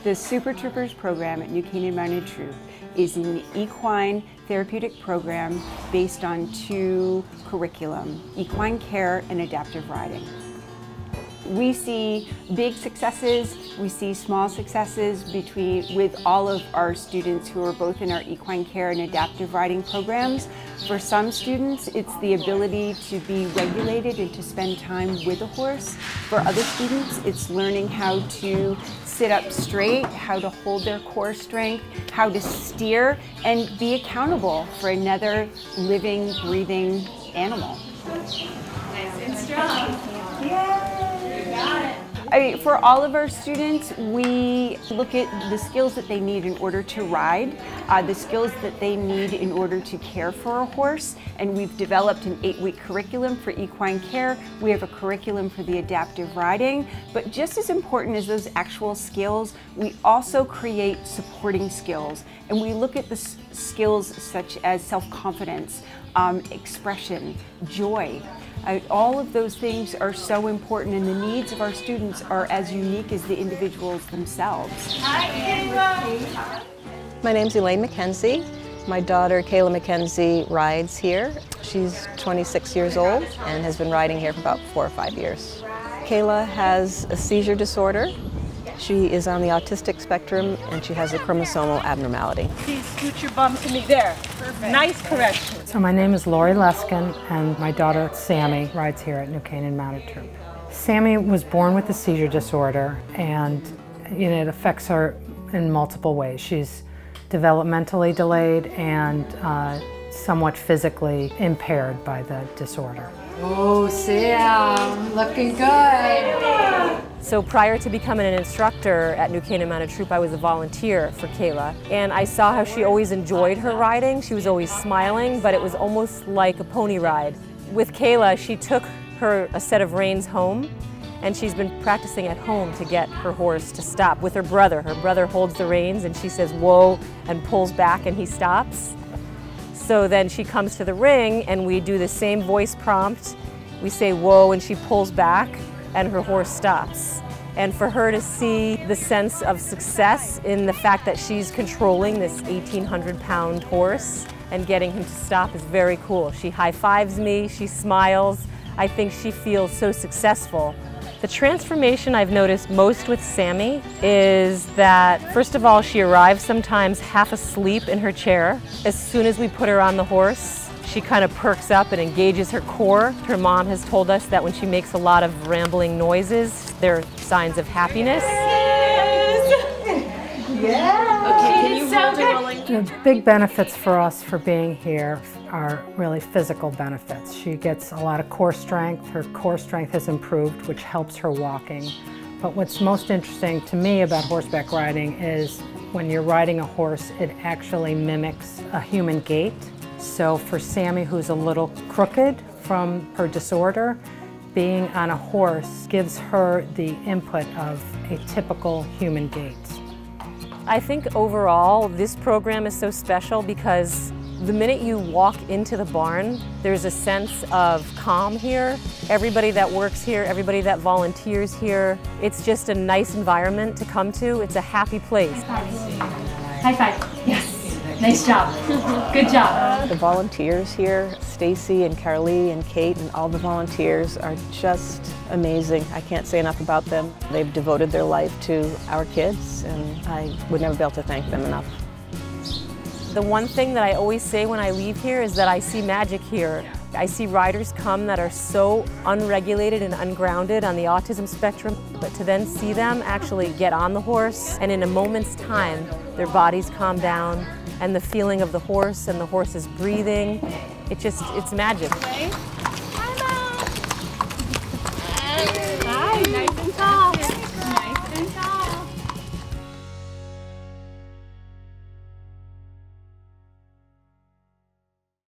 The Super Troopers program at New Canaan Mounted Troop is an equine therapeutic program based on two curriculum, equine care and adaptive riding. We see big successes, we see small successes with all of our students who are both in our equine care and adaptive riding programs. For some students, it's the ability to be regulated and to spend time with a horse. For other students, it's learning how to sit up straight, how to hold their core strength, how to steer, and be accountable for another living, breathing animal. Nice and strong. Yay! For all of our students, we look at the skills that they need in order to ride, the skills that they need in order to care for a horse, and we've developed an 8-week curriculum for equine care. We have a curriculum for the adaptive riding, but just as important as those actual skills, we also create supporting skills, and we look at the skills such as self-confidence, expression, joy. All of those things are so important, and the needs of our students are as unique as the individuals themselves. Hi, Kayla. My name's Elaine McKenzie. My daughter, Kayla McKenzie, rides here. She's 26 years old and has been riding here for about 4 or 5 years. Kayla has a seizure disorder. She is on the autistic spectrum and she has a chromosomal abnormality. Please scoot your bum to me there. Perfect. Nice correction. So my name is Lori Leskin and my daughter Sammy rides here at New Canaan Mounted Troop. Sammy was born with a seizure disorder and it affects her in multiple ways. She's developmentally delayed and somewhat physically impaired by the disorder. Oh, Sam, looking good. So prior to becoming an instructor at New Canaan Mounted Troop, I was a volunteer for Kayla. And I saw how she always enjoyed her riding. She was always smiling, but it was almost like a pony ride. With Kayla, she took a set of reins home, and she's been practicing at home to get her horse to stop with her brother. Her brother holds the reins and she says, whoa, and pulls back and he stops. So then she comes to the ring and we do the same voice prompt. We say, whoa, and she pulls back and her horse stops. And for her to see the sense of success in the fact that she's controlling this 1,800-pound horse and getting him to stop is very cool. She high-fives me, she smiles. I think she feels so successful. The transformation I've noticed most with Sammy is that, first of all, she arrives sometimes half asleep in her chair. As soon as we put her on the horse, she kind of perks up and engages her core. Her mom has told us that when she makes a lot of rambling noises, they're signs of happiness. Yeah. Okay, can you hold it rolling? The big benefits for us for being here are really physical benefits. She gets a lot of core strength. Her core strength has improved, which helps her walking. But what's most interesting to me about horseback riding is when you're riding a horse, it actually mimics a human gait. So for Sammy, who's a little crooked from her disorder, being on a horse gives her the input of a typical human gait. I think overall this program is so special because the minute you walk into the barn, there's a sense of calm here. Everybody that works here, everybody that volunteers here, it's just a nice environment to come to. It's a happy place. High five. Yes. Nice job. Good job. The volunteers here, Stacy and Carly and Kate and all the volunteers are just amazing. I can't say enough about them. They've devoted their life to our kids and I would never be able to thank them enough. The one thing that I always say when I leave here is that I see magic here. I see riders come that are so unregulated and ungrounded on the autism spectrum, but to then see them actually get on the horse and in a moment's time, their bodies calm down and the feeling of the horse and the horse's breathing, it's magic.